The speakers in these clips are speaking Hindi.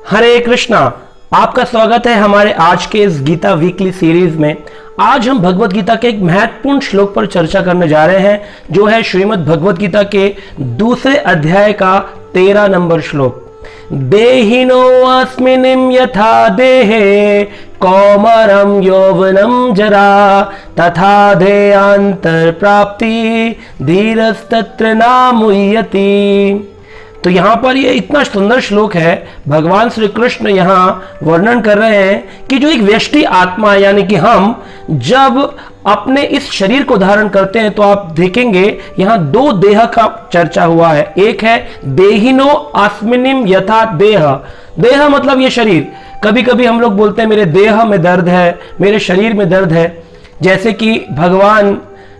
हरे कृष्णा। आपका स्वागत है हमारे आज के इस गीता वीकली सीरीज में। आज हम भगवत गीता के एक महत्वपूर्ण श्लोक पर चर्चा करने जा रहे हैं, जो है श्रीमद् भगवत गीता के दूसरे अध्याय का 13 नंबर श्लोक। देहिनो अस्मिन् यथा देहे कौमारं यौवनं जरा तथा देहांतर प्राप्ति धीरस्तत्र न मुह्यति। तो यहां पर ये इतना सुंदर श्लोक है। भगवान श्री कृष्ण यहां वर्णन कर रहे हैं कि जो एक व्यष्टि आत्मा है, यानी कि हम जब अपने इस शरीर को धारण करते हैं तो आप देखेंगे यहां दो देह का चर्चा हुआ है। एक है देहिनो अस्मिनिम यथा देह। देह मतलब ये शरीर। कभी कभी हम लोग बोलते हैं मेरे देह में दर्द है, मेरे शरीर में दर्द है। जैसे कि भगवान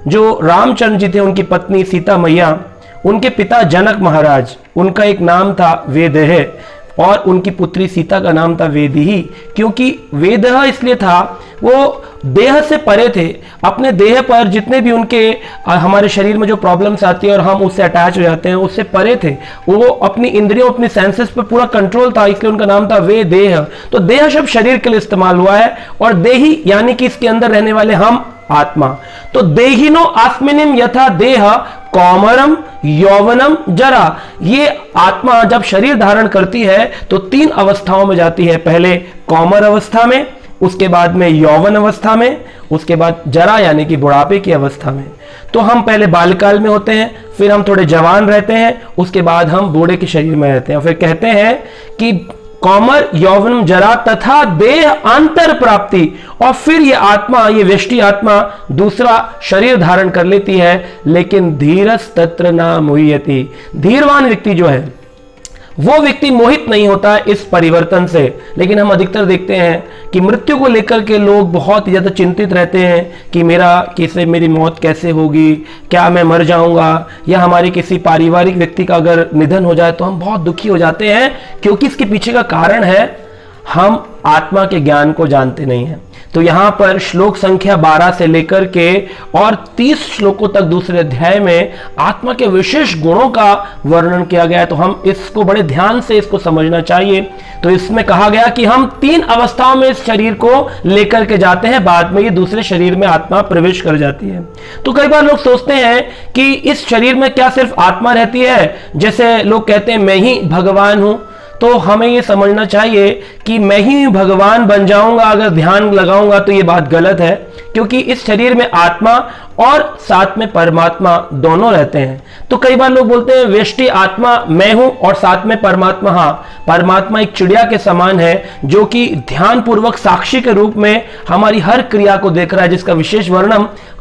जो रामचंद्र जी थे, उनकी पत्नी सीता मैया, उनके पिता जनक महाराज, उनका एक नाम था वेदह और उनकी पुत्री सीता का नाम था वेदिही। क्योंकि वेदह इसलिए था, वो देह से परे थे। अपने देह पर जितने भी उनके हमारे शरीर में जो प्रॉब्लम्स आती है और हम उससे अटैच हो जाते हैं, उससे परे थे। वो अपनी इंद्रियों, अपनी सेंसेस पर पूरा कंट्रोल था, इसलिए उनका नाम था वे देह। तो देह शब्द शरीर के लिए इस्तेमाल हुआ है और देही यानी कि इसके अंदर रहने वाले हम आत्मा। तो देहिनो आस्मिनिम यथा देह कौमारम यौवनम जरा। ये आत्मा जब शरीर धारण करती है तो तीन अवस्थाओं में जाती है। पहले कौमार अवस्था में, उसके बाद में यौवन अवस्था में, उसके बाद जरा यानी कि बुढ़ापे की अवस्था में। तो हम पहले बालकाल में होते हैं, फिर हम थोड़े जवान रहते हैं, उसके बाद हम बूढ़े के शरीर में रहते हैं। फिर कहते हैं कि कौमर यौवन जरा तथा देह अंतर प्राप्ति, और फिर ये आत्मा, ये व्यष्टि आत्मा दूसरा शरीर धारण कर लेती है। लेकिन धीरस तत्र न मुह्यति। धीरवान व्यक्ति जो है वो व्यक्ति मोहित नहीं होता है इस परिवर्तन से। लेकिन हम अधिकतर देखते हैं कि मृत्यु को लेकर के लोग बहुत ज्यादा चिंतित रहते हैं कि मेरी मौत कैसे होगी, क्या मैं मर जाऊंगा, या हमारी किसी पारिवारिक व्यक्ति का अगर निधन हो जाए तो हम बहुत दुखी हो जाते हैं। क्योंकि इसके पीछे का कारण है हम आत्मा के ज्ञान को जानते नहीं हैं। तो यहां पर श्लोक संख्या 12 से लेकर के और 30 श्लोकों तक दूसरे अध्याय में आत्मा के विशेष गुणों का वर्णन किया गया है। तो हम इसको बड़े ध्यान से इसको समझना चाहिए। तो इसमें कहा गया कि हम तीन अवस्थाओं में इस शरीर को लेकर के जाते हैं, बाद में ये दूसरे शरीर में आत्मा प्रवेश कर जाती है। तो कई बार लोग सोचते हैं कि इस शरीर में क्या सिर्फ आत्मा रहती है, जैसे लोग कहते हैं मैं ही भगवान हूं। तो हमें ये समझना चाहिए कि मैं ही भगवान बन जाऊंगा अगर ध्यान लगाऊंगा, तो ये बात गलत है। क्योंकि इस शरीर में आत्मा और साथ में परमात्मा दोनों रहते हैं। तो कई बार लोग बोलते हैं व्यष्टि आत्मा मैं हूं और साथ में परमात्मा। हाँ, परमात्मा एक चिड़िया के समान है जो कि ध्यान पूर्वक साक्षी के रूप में हमारी हर क्रिया को देख रहा है, जिसका विशेष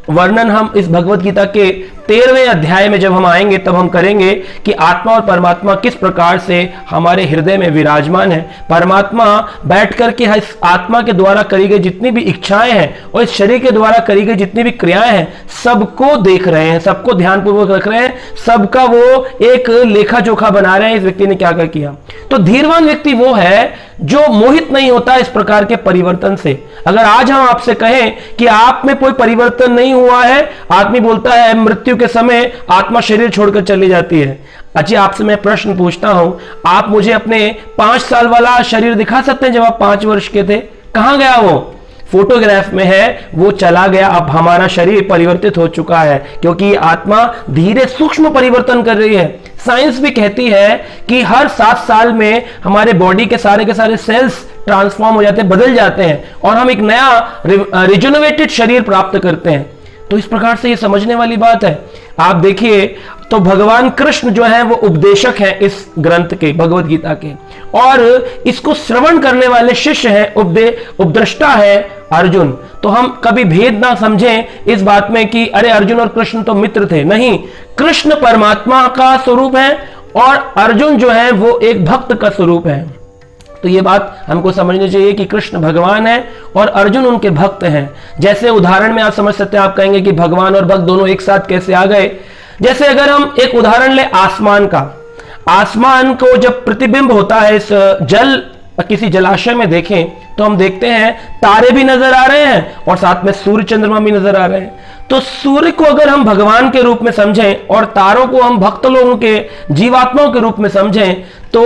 वर्णन हम इस भगवत गीता के 13वें अध्याय में जब हम आएंगे तब हम करेंगे कि आत्मा और परमात्मा किस प्रकार से हमारे हृदय में विराजमान है। परमात्मा बैठ करके इस आत्मा के द्वारा करी गई जितनी भी इच्छाएं हैं और इस शरीर के द्वारा करी गई जितनी भी क्रियाएं हैं, सबको देख रहे हैं, सबको ध्यानपूर्वक रख रहे हैं, सबका वो एक लेखा जोखा बना रहे हैं, इस व्यक्ति ने क्या क्या किया। तो धीरवान व्यक्ति वो है जो मोहित नहीं होता इस प्रकार के परिवर्तन से। अगर आज हम आपसे कहें कि आप में कोई परिवर्तन नहीं हुआ है, आदमी बोलता है मृत्यु के समय आत्मा शरीर छोड़कर चली जाती है। अच्छा, आपसे मैं प्रश्न पूछता हूं, आप मुझे अपने 5 साल वाला शरीर दिखा सकते हैं जब आप 5 वर्ष के थे? कहां गया वो? फोटोग्राफ में है, वो चला गया। अब हमारा शरीर परिवर्तित हो चुका है क्योंकि आत्मा धीरे सूक्ष्म परिवर्तन कर रही है। साइंस भी कहती है कि हर 7 साल में हमारे बॉडी के सारे सेल्स ट्रांसफॉर्म हो जाते हैं, बदल जाते हैं और हम एक नया रिजोनवेटेड शरीर प्राप्त करते हैं। तो इस प्रकार से ये समझने वाली बात है। आप देखिए, तो भगवान कृष्ण जो है वो उपदेशक हैं इस ग्रंथ के, भगवत गीता के, और इसको श्रवण करने वाले शिष्य हैं, उपद्रष्टा है अर्जुन। तो हम कभी भेद ना समझें इस बात में कि अरे अर्जुन और कृष्ण तो मित्र थे। नहीं, कृष्ण परमात्मा का स्वरूप है और अर्जुन जो है वो एक भक्त का स्वरूप है। तो ये बात हमको समझनी चाहिए कि कृष्ण भगवान है और अर्जुन उनके भक्त हैं। जैसे उदाहरण में आप समझ सकते हैं, आप कहेंगे कि भगवान और भक्त दोनों एक साथ कैसे आ गए। जैसे अगर हम एक उदाहरण ले आसमान का, आसमान को जब प्रतिबिंब होता है इस जल किसी जलाशय में देखें तो हम देखते हैं तारे भी नजर आ रहे हैं और साथ में सूर्य चंद्रमा भी नजर आ रहे हैं। तो सूर्य को अगर हम भगवान के रूप में समझें और तारों को हम भक्त लोगों के, जीवात्माओं के रूप में समझें, तो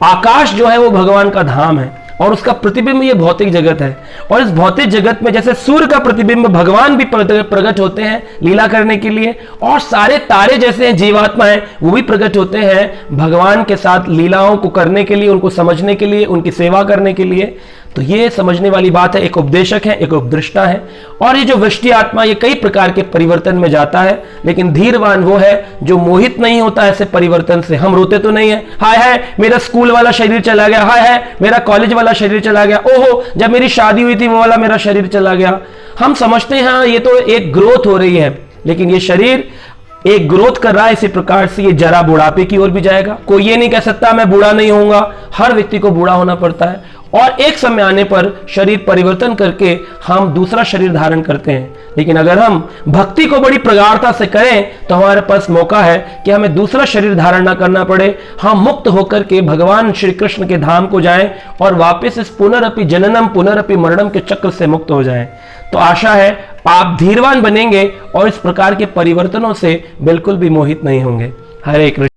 आकाश जो है वो भगवान का धाम है और उसका प्रतिबिंब ये भौतिक जगत है। और इस भौतिक जगत में जैसे सूर्य का प्रतिबिंब भगवान भी प्रकट होते हैं लीला करने के लिए, और सारे तारे जैसे हैं जीवात्मा है वो भी प्रकट होते हैं भगवान के साथ लीलाओं को करने के लिए, उनको समझने के लिए, उनकी सेवा करने के लिए। तो ये समझने वाली बात है। एक उपदेशक है, एक उपदृष्टा है, और ये जो वृष्टि आत्मा ये कई प्रकार के परिवर्तन में जाता है, लेकिन धीरवान वो है जो मोहित नहीं होता ऐसे परिवर्तन से। हम रोते तो नहीं है, हाय हाय मेरा स्कूल वाला शरीर चला गया, हाय हाय मेरा कॉलेज वाला शरीर चला गया, ओहो जब मेरी शादी हुई थी वो वाला मेरा शरीर चला गया। हम समझते हैं हाँ ये तो एक ग्रोथ हो रही है, लेकिन ये शरीर एक ग्रोथ कर रहा है, इसी प्रकार से ये जरा बुढ़ापे की ओर भी जाएगा। कोई ये नहीं कह सकता मैं बूढ़ा नहीं होऊंगा, हर व्यक्ति को बूढ़ा होना पड़ता है और एक समय आने पर शरीर परिवर्तन करके हम दूसरा शरीर धारण करते हैं। लेकिन अगर हम भक्ति को बड़ी प्रगाढ़ता से करें तो हमारे पास मौका है कि हमें दूसरा शरीर धारण ना करना पड़े, हम मुक्त होकर के भगवान श्री कृष्ण के धाम को जाएं और वापस इस पुनरअपि जननम पुनरअपि मरणम के चक्र से मुक्त हो जाएं। तो आशा है आप धीरवान बनेंगे और इस प्रकार के परिवर्तनों से बिल्कुल भी मोहित नहीं होंगे। हरे कृष्ण।